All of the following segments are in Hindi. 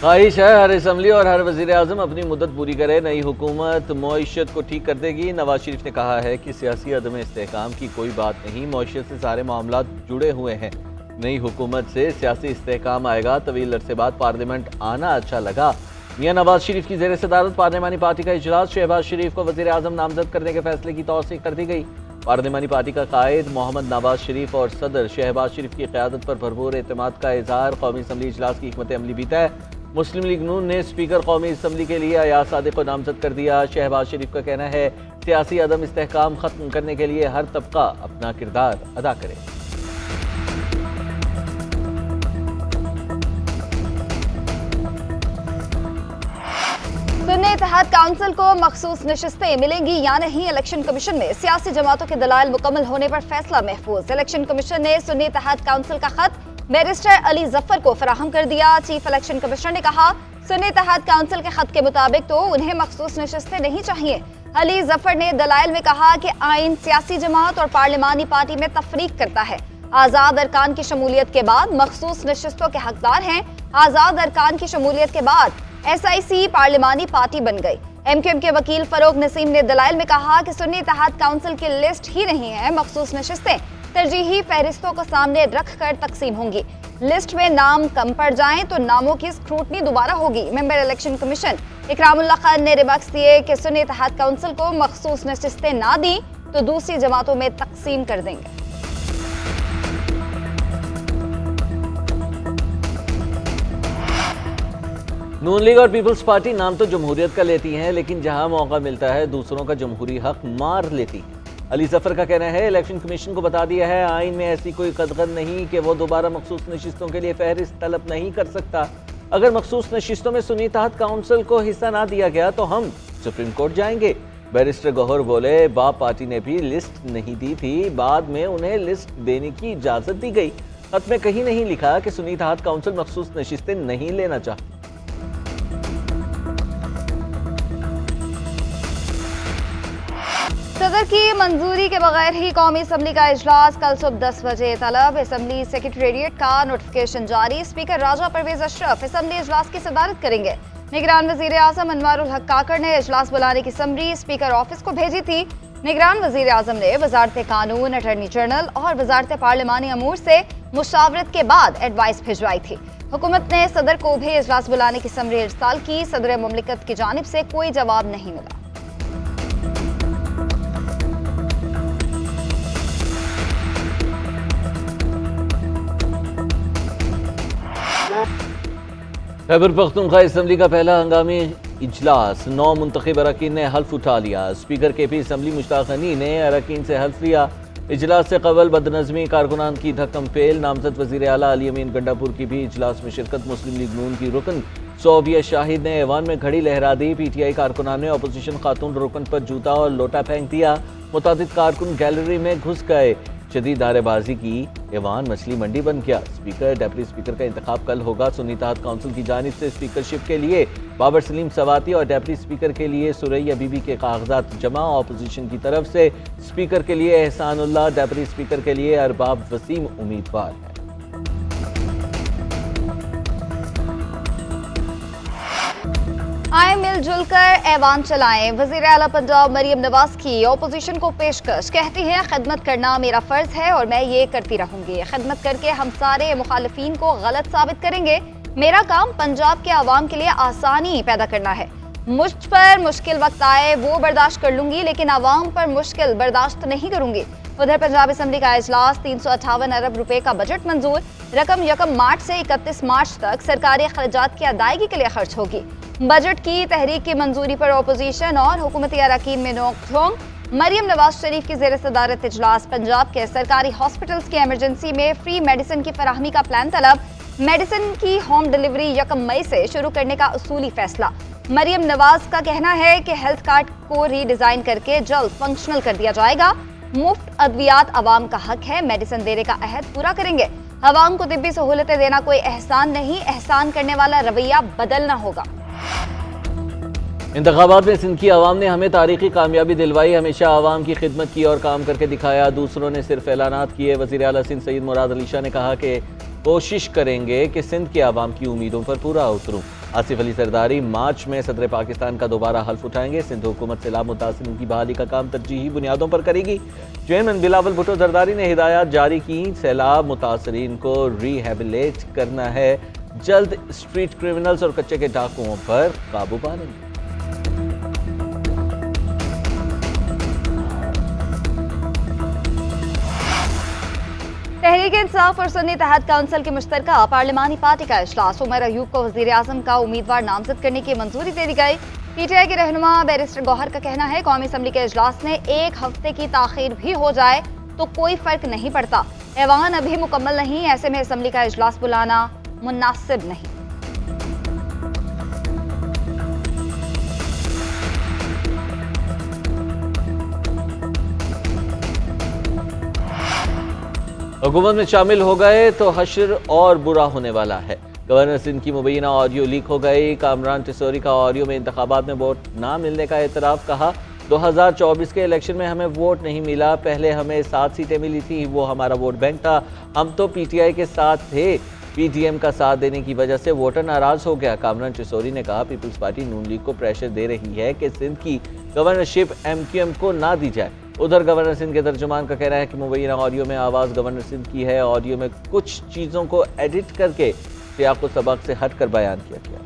ख्वाहिश है हर असम्बली और हर वज़ीर आज़म अपनी मुद्दत पूरी करे। नई हुकूमत मईशत को ठीक कर देगी। नवाज शरीफ ने कहा है कि सियासी अदम इस्तेहकाम की कोई बात नहीं, मईशत से सारे मामला जुड़े हुए हैं। नई हुकूमत से सियासी इस्तेहकाम आएगा। तवील अरसे बाद पार्लियामेंट आना अच्छा लगा। मियां नवाज शरीफ की ज़ेर सदारत पार्लियामानी पार्टी का इजलास। शहबाज शरीफ को वज़ीर आज़म नामजद करने के फैसले की तौसीक कर दी गई। पार्लियामानी पार्टी का कायद मोहम्मद नवाज शरीफ और सदर शहबाज शरीफ की क़यादत पर भरपूर एतमाद का इजहार। कौमी असम्बली इजलास की हिकमत अमली भी तय। मुस्लिम लीग नून ने स्पीकर कौमी असम्बली के लिए अयाज सादिक को नामजद कर दिया। शहबाज शरीफ का कहना है सियासी अदम इस्तेहकाम खत्म करने के लिए हर तबका अपना किरदार अदा करे। सुन्नी इत्तेहाद काउंसिल को मखसूस नशिस्तें मिलेंगी या नहीं, इलेक्शन कमीशन में सियासी जमातों के दलाइल मुकम्मल होने पर फैसला महफूज। इलेक्शन कमीशन ने सुन्नी इत्तेहाद काउंसिल का खत बैरिस्टर अली जफर को फराहम कर दिया। चीफ इलेक्शन कमिश्नर ने कहा सुन्नी इत्तेहाद काउंसिल के खत के मुताबिक तो उन्हें मखसूस नशिस्तें नहीं चाहिए। अली जफर ने दलाइल में कहा कि आइन सियासी जमात और पार्लिमानी पार्टी में तफरीक करता है। आज़ाद अरकान की शमूलियत के बाद मखसूस नशिस्तों के हकदार हैं। आज़ाद अरकान की शमूलियत के बाद SIC पार्लिमानी पार्टी बन गई। MQM के वकील फरोग नसीम ने दलाइल में कहा कि सुन्नी इत्तेहाद काउंसिल की लिस्ट ही नहीं है। मखसूस नशिस्तें तरजीही फहरिस्तों को सामने रख कर तकसीम होंगी। लिस्ट में नाम कम पड़ जाएं तो नामों की स्क्रूटनी दोबारा होगी। Member election commission Ikramullah Khan ने रिमार्क्स दिए कि सुन्नी इत्तेहाद काउंसिल को मखसूस नशिस्तें ना दी तो दूसरी जमातों में तकसीम कर देंगे। नून लीग और पीपल्स पार्टी नाम तो जमहूरियत का लेती हैं, लेकिन जहां मौका मिलता है दूसरों का जमहूरी हक मार लेती हैं। अली जफर का कहना है इलेक्शन कमीशन को बता दिया है आइन में ऐसी कोई कदगन नहीं कि वो दोबारा मखसूस नशिस्तों के लिए फहरिस्त तलब नहीं कर सकता। अगर मखसूस नशिस्तों में सुन्नी इत्तेहाद काउंसिल को हिस्सा ना दिया गया तो हम सुप्रीम कोर्ट जाएंगे। बैरिस्टर गौहर बोले बाप पार्टी ने भी लिस्ट नहीं दी थी, बाद में उन्हें लिस्ट देने की इजाजत दी गई। खत में कहीं नहीं लिखा कि सुन्नी इत्तेहाद काउंसिल मखसूस नशिस्तें नहीं लेना चाहती। सदर की मंजूरी के बगैर ही कौमी असम्बली का इजलास कल सुबह 10 बजे तलब। असम्बली सेक्रेटेरिएट का नोटिफिकेशन जारी। स्पीकर राजा परवेज अशरफ असम्बली इजलास की सदारत करेंगे। निगरान वजीर आजम अनवारुल हक काकड़ ने इजलास बुलाने की समरी स्पीकर ऑफिस को भेजी थी। निगरान वजीर आजम ने वजारत कानून, अटॉर्नी जनरल और वजारत पार्लिमानी अमूर से मुशावरत के बाद एडवाइस भिजवाई थी। हुकूमत ने सदर को भी इजलास बुलाने की समरी इरसाल की। सदर मुमलिकत की जानिब से कोई जवाब नहीं मिला। खैबर पख्तूनख्वा असम्बली का पहला हंगामी इजलास 9 मुंतखब अरकान ने हल्फ उठा लिया। Speaker KP assembly Mushtaq Honey ने अरकान से हल्फ लिया। इजलास से कबल बदनज़मी कारकुनान की धक्कम फेल। नामजद वज़ीर आला अली अमीन गंडापुर की भी इजलास में शिरकत। मुस्लिम लीग नून की रुकन सोबिया शाहिद ने ऐवान में घड़ी लहरा दी। PTI कारकुनान ने अपोजिशन खातून रुकन पर जूता और लोटा फेंक दिया। मुतादिद कारकुन गैलरी में घुस गए। शदीद नारेबाजी की। ऐवान मछली मंडी बन गया। स्पीकर डेप्यूटी स्पीकर का इंतखाब कल होगा। सुन्नी इत्तेहाद काउंसिल की जानिब से स्पीकरशिप के लिए बाबर सलीम सवाती और डेप्यूटी स्पीकर के लिए सुरैया बीबी के कागजात जमा। ऑपोजिशन की तरफ से स्पीकर के लिए एहसानुल्लाह, डेप्यूटी स्पीकर के लिए अरबाब वसीम उम्मीदवार है। आए मिलजुल कर ऐवान चलाएं। वज़ीर आला पंजाब मरियम नवाज की ओपोजिशन को पेशकश। कहती हैं खिदमत करना मेरा फर्ज है और मैं ये करती रहूंगी। खिदमत करके हम सारे मुखालिफिन को गलत साबित करेंगे। मेरा काम पंजाब के आवाम के लिए आसानी पैदा करना है। मुझ पर मुश्किल वक्त आए वो बर्दाश्त कर लूंगी, लेकिन आवाम पर मुश्किल बर्दाश्त नहीं करूंगी। उधर पंजाब असम्बली का इजलास 358 अरब रुपए का बजट मंजूर। रकम 1 मार्च से 31 मार्च तक सरकारी अखराजात की अदायगी के लिए खर्च होगी। बजट की तहरीक की मंजूरी पर अपोजिशन और हुकूमती अरकान में नोक-झोंक। मरियम नवाज शरीफ की ज़ेर सदारत इजलास। पंजाब के सरकारी हॉस्पिटल्स की एमरजेंसी में फ्री मेडिसिन की फराहमी का प्लान तलब। मेडिसिन की होम डिलीवरी 1 मई से शुरू करने का उसूली फैसला। मरियम नवाज का कहना है कि हेल्थ कार्ड को रीडिजाइन करके जल्द फंक्शनल कर दिया जाएगा। मुफ्त अद्वियात अवाम का हक है, मेडिसिन देने का अहद पूरा करेंगे। अवाम को तिब्बी सहूलतें देना कोई एहसान नहीं, एहसान करने वाला रवैया बदलना होगा। इंतखाबात में सिंध की आवाम ने हमें तारीखी कामयाबी दिलवाई। हमेशा आवाम की खिदमत की और काम करके दिखाया। दूसरों ने सिर्फ ऐलानात किए। वज़ीर आला सिंध सईद मुराद अली शाह ने कहा कि कोशिश करेंगे कि सिंध के आवाम की उम्मीदों पर पूरा उतरूं। आसिफ अली सरदारी मार्च में सदर पाकिस्तान का दोबारा हल्फ उठाएंगे। सिंध हुकूमत सैलाब मुतासिरीन की बहाली का काम तरजीही बुनियादों पर करेगी। चेयरमैन बिलावल भुट्टो जरदारी ने हिदायत जारी की, सैलाब मुतासिरीन को रिहेबिलेट करना है। जल्द स्ट्रीट क्रिमिनल्स और कच्चे के डाकुओं पर काबू पाएंगे। तहरीक इंसाफ और सुन्नी इत्तेहाद काउंसिल की मुश्तरका पार्लिमानी पार्टी का इजलास। उमर अयूब को वजीर आजम का उम्मीदवार नामजद करने की मंजूरी दे दी गई। पीटीआई के रहनुमा बैरिस्टर गौहर का कहना है, कौमी असम्बली के इजलास में 1 हफ्ते की ताखीर भी हो जाए तो कोई फर्क नहीं पड़ता। ऐवान अभी मुकम्मल नहीं, ऐसे में असम्बली का इजलास बुलाना मुनासिब नहीं। हुकूमत में शामिल हो गए तो हश्र और बुरा होने वाला है। गवर्नर सिंध की मुबैना ऑडियो लीक हो गई। कामरान टिसोरी का ऑडियो में इंतखाबात में वोट ना मिलने का एतराफ़। कहा 2024 के इलेक्शन में हमें वोट नहीं मिला, पहले हमें 7 सीटें मिली थी, वो हमारा वोट बैंक था, हम तो पीटीआई के साथ थे, पीडीएम का साथ देने की वजह से वोटर नाराज हो गया। कामरान टिसोरी ने कहा पीपल्स पार्टी नून लीग को प्रेशर दे रही है कि सिंध की गवर्नरशिप एमक्यूएम को ना दी जाए। उधर गवर्नर सिंध के तर्जुमान का कहना है कि मुबैना ऑडियो में आवाज़ गवर्नर सिंध की है। ऑडियो में कुछ चीज़ों को एडिट करके सियाक़ो सबक से हट कर बयान किया गया।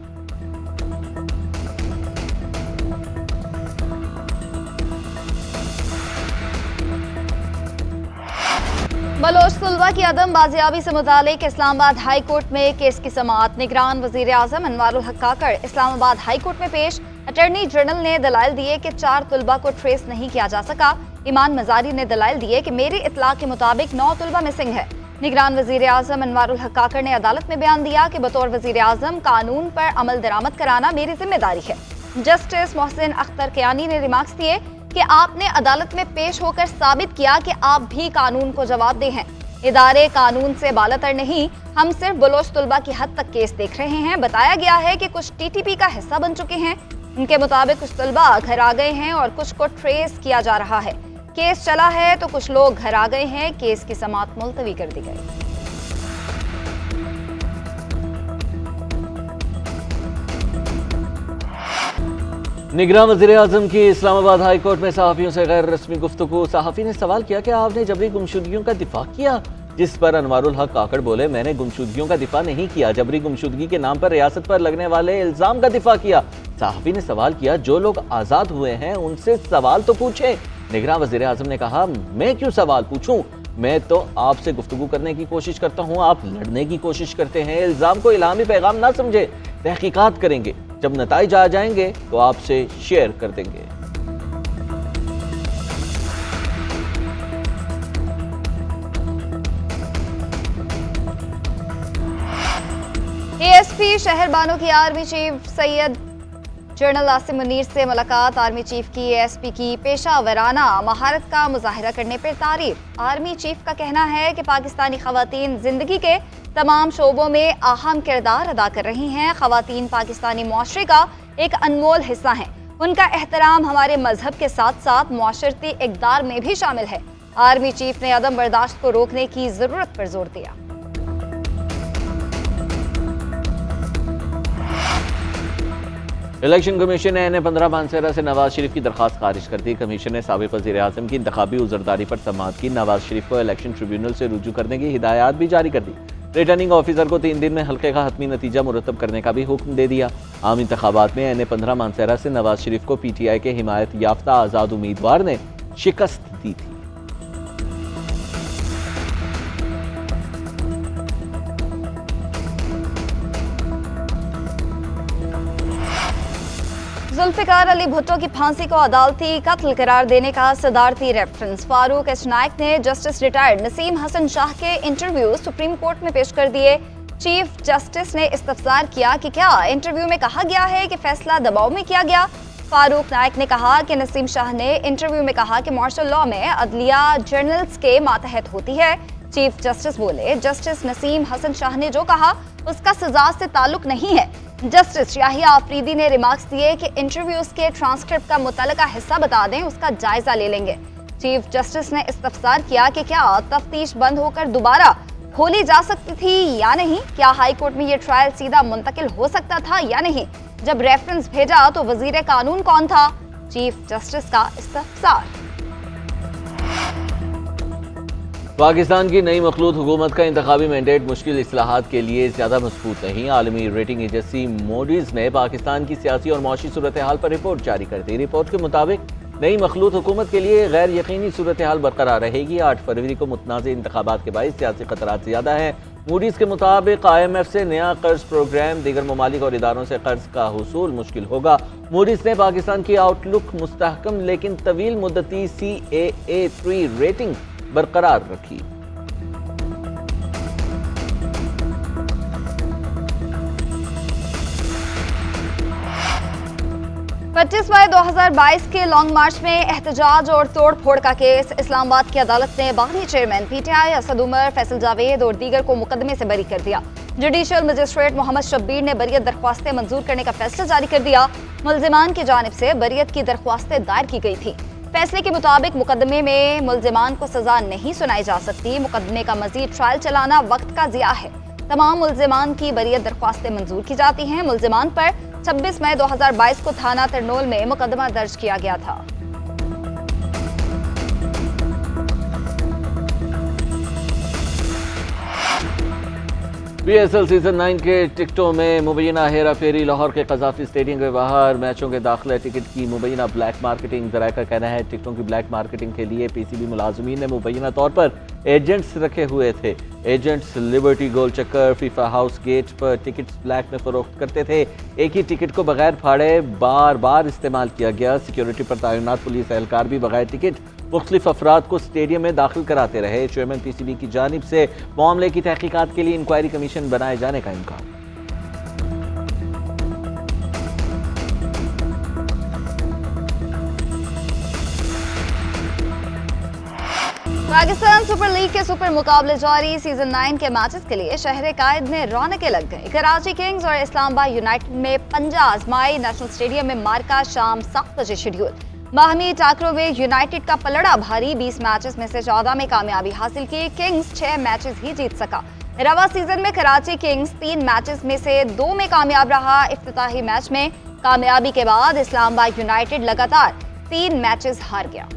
बलोच तलबा की अदम बाजियाबी से मुतालिक इस्लामाबाद हाई कोर्ट में केस की समाअत। निगरान वजीर आजम अनवारुल हक काकड़ इस्लामाबाद हाई कोर्ट में पेश। अटॉर्नी जनरल ने दलाइल दिए कि 4 तलबा को ट्रेस नहीं किया जा सका। ईमान मजारी ने दलाइल दिए कि मेरी इतला के मुताबिक 9 तलबा मिसिंग है। निगरान वजीर आजम अनवारुल हक काकड़ ने अदालत में बयान दिया कि बतौर वजीर आजम कानून पर अमल दरामद कराना मेरी जिम्मेदारी है। जस्टिस मोहसिन अख्तर कियानी ने रिमार्क्स दिए कि आपने अदालत में पेश होकर साबित किया कि आप भी कानून को जवाबदेह हैं। इदारे कानून से बालातर नहीं, हम सिर्फ बलोच तलबा की हद तक केस देख रहे हैं। बताया गया है कि कुछ टीटीपी का हिस्सा बन चुके हैं। उनके मुताबिक कुछ तलबा घर आ गए हैं और कुछ को ट्रेस किया जा रहा है। केस चला है तो कुछ लोग घर आ गए हैं। केस की समाअत मुलतवी कर दी गई। निगरान वज़ीर आज़म की इस्लामाबाद हाई कोर्ट में सहाफ़ियों से गैर रस्मी गुफ्तगू। सहाफ़ी ने सवाल किया कि आपने जबरी गुमशुदगियों का दिफा किया, जिस पर अनवारुल हक काकड़ बोले मैंने गुमशुदगियों का दिफा नहीं किया, जबरी गुमशुदगी के नाम पर रियासत पर लगने वाले इल्ज़ाम का दिफा किया। सहाफ़ी ने सवाल किया जो लोग आज़ाद हुए हैं उनसे सवाल तो पूछे। निगरान वज़ीर आज़म ने कहा मैं क्यों सवाल पूछूं, मैं तो आपसे गुफ्तगू करने की कोशिश करता हूं, आप लड़ने की कोशिश करते हैं। इल्ज़ाम को इलामी पैगाम ना समझे, तहकीकात करेंगे, जब नताइज आ जाएंगे तो आपसे शेयर कर देंगे। एएसपी शहर बानो की army chief Syed general Asim Munir से मुलाकात। आर्मी चीफ की एएसपी की पेशा वराना महारत का मुजाहिरा करने पर तारीफ। आर्मी चीफ का कहना है कि पाकिस्तानी खवातीन जिंदगी के तमाम शोबों में अहम किरदार अदा कर रही हैं। खवातीन पाकिस्तानी मुआशरे का एक अनमोल हिस्सा हैं। उनका एहतराम हमारे मजहब के साथ साथ मुआशरती इक़दार में भी शामिल है। आर्मी चीफ ने अदम बर्दाश्त को रोकने की जरूरत पर जोर दिया। इलेक्शन कमीशन ने N15 मानसेरा से नवाज शरीफ की दरखास्त खारिज कर दी। कमीशन ने साबिक वज़ीर आज़म की इंतखाबी उज़रदारी पर समाअत की। नवाज शरीफ को इलेक्शन ट्रिब्यूनल से रुजू करने की हिदायत भी जारी कर दी। रिटर्निंग ऑफिसर को 3 दिन में हल्के का हतमी नतीजा मुरतब करने का भी हुक्म दे दिया। आम इंतखाबात में N15 मानसेरा से नवाज शरीफ को पीटीआई के हिमायत याफ्ता आज़ाद उम्मीदवार ने शिकस्त दी थी। जुल्फिकार अली भुट्टो की फांसी को अदालती कत्ल करार देने का सदारती रेफरेंस। फारूक एच नायक ने जस्टिस रिटायर्ड नसीम हसन शाह के इंटरव्यू सुप्रीम कोर्ट में पेश कर दिए। चीफ जस्टिस ने इस्तफसार किया कि क्या इंटरव्यू में कहा गया है कि फैसला दबाव में किया गया। फारूक नायक ने कहा कि नसीम शाह ने इंटरव्यू में कहा कि मार्शल लॉ में अदलिया जर्नल्स के मातहत होती है। चीफ जस्टिस बोले जस्टिस नसीम हसन शाह ने जो कहा उसका सजा से ताल्लुक नहीं है। जस्टिस याहिया आफरीदी ने रिमार्क्स दिए कि इंटरव्यूज के ट्रांसक्रिप्ट का मुतल्लिका हिस्सा बता दें, उसका जायजा ले लेंगे। चीफ जस्टिस ने इस्तफसार किया कि क्या तफ्तीश बंद होकर दोबारा खोली जा सकती थी या नहीं? क्या हाई कोर्ट में ये ट्रायल सीधा मुंतकिल हो सकता था या नहीं? जब रेफरेंस भेजा तो वजीर कानून कौन था? चीफ जस्टिस का इस्तफसार। पाकिस्तान की नई मखलूत हुकूमत का इंतखाबी मैंडेट मुश्किल इस्लाहात के लिए ज्यादा मजबूत नहीं। आलमी रेटिंग एजेंसी मूडीज ने पाकिस्तान की सियासी और मौशी सूरत हाल पर रिपोर्ट जारी कर दी। रिपोर्ट के मुताबिक नई मखलूत हुकूमत के लिए गैर यकीनी सूरत हाल बरकरार रहेगी। 8 फरवरी को मुतनाज़ इंतखाबात के बाइस सियासी खतरात ज्यादा हैं। मूडीज के मुताबिक IMF से नया कर्ज प्रोग्राम, दीगर ममालिक और इदारों से कर्ज का हुसूल मुश्किल होगा। मूडीज ने पाकिस्तान की आउटलुक मुस्तहकम लेकिन तवील मुद्दती CAA3 रेटिंग बरकरार रखी। पच्चीस मई 2022 के लॉन्ग मार्च में एहतजाज और तोड़ फोड़ का केस। इस्लामाबाद की अदालत ने बागी चेयरमैन PTI असद उमर, फैसल जावेद और दीगर को मुकदमे से बरी कर दिया। जुडिशियल मजिस्ट्रेट मोहम्मद शब्बीर ने बरियत दरख्वास्तें मंजूर करने का फैसला जारी कर दिया। मुल्जिमान की जानिब से बरियत की दरख्वास्तें दायर की गई थी। फैसले के मुताबिक मुकदमे में मुल्जिमान को सजा नहीं सुनाई जा सकती। मुकदमे का मजीद ट्रायल चलाना वक्त का ज़िया है। तमाम मुल्जिमान की बरियत दरख्वास्तें मंजूर की जाती हैं। मुल्जिमान पर 26 मई 2022 को थाना तरनोल में मुकदमा दर्ज किया गया था। PSL सीजन 9 के टिकटों में मुबैना हेरा फेरी। लाहौर के कजाफी स्टेडियम के बाहर मैचों के दाखिले टिकट की मुबैना ब्लैक मार्केटिंग। जराये का कहना है टिकटों की ब्लैक मार्केटिंग के लिए PCB मुलाजमीन ने मुबैना तौर पर एजेंट्स रखे हुए थे। एजेंट्स लिबर्टी गोल चक्कर, फीफा हाउस गेट पर टिकट्स ब्लैक में फरोख्त करते थे। एक ही टिकट को बगैर फाड़े बार बार इस्तेमाल किया गया। सिक्योरिटी पर तैनात पुलिस एहलकार भी बगैर टिकट मुख्तलिफ अफराद को स्टेडियम में दाखिल कराते रहे। चेयरमैन PCB की जानिब से मामले की तहकीकात के लिए इंक्वायरी कमीशन बनाए जाने का इम्कान। पाकिस्तान सुपर लीग के सुपर मुकाबले जारी। सीजन 9 के मैचेस के लिए शहर कायद में रौनकें लग गई। कराची किंग्स और इस्लामाबाद यूनाइटेड में पंजा आजमाई। नेशनल स्टेडियम में मार्का शाम 7 बजे शेड्यूल। बाहमी टाकरों में यूनाइटेड का पलड़ा भारी। 20 मैचेस में से 14 में कामयाबी हासिल की। किंग्स 6 मैचेस ही जीत सका। रवा सीजन में कराची किंग्स 3 मैचेस में से 2 में कामयाब रहा। इफ्तिताही मैच में कामयाबी के बाद इस्लामाबाद यूनाइटेड लगातार 3 मैचेस हार गया।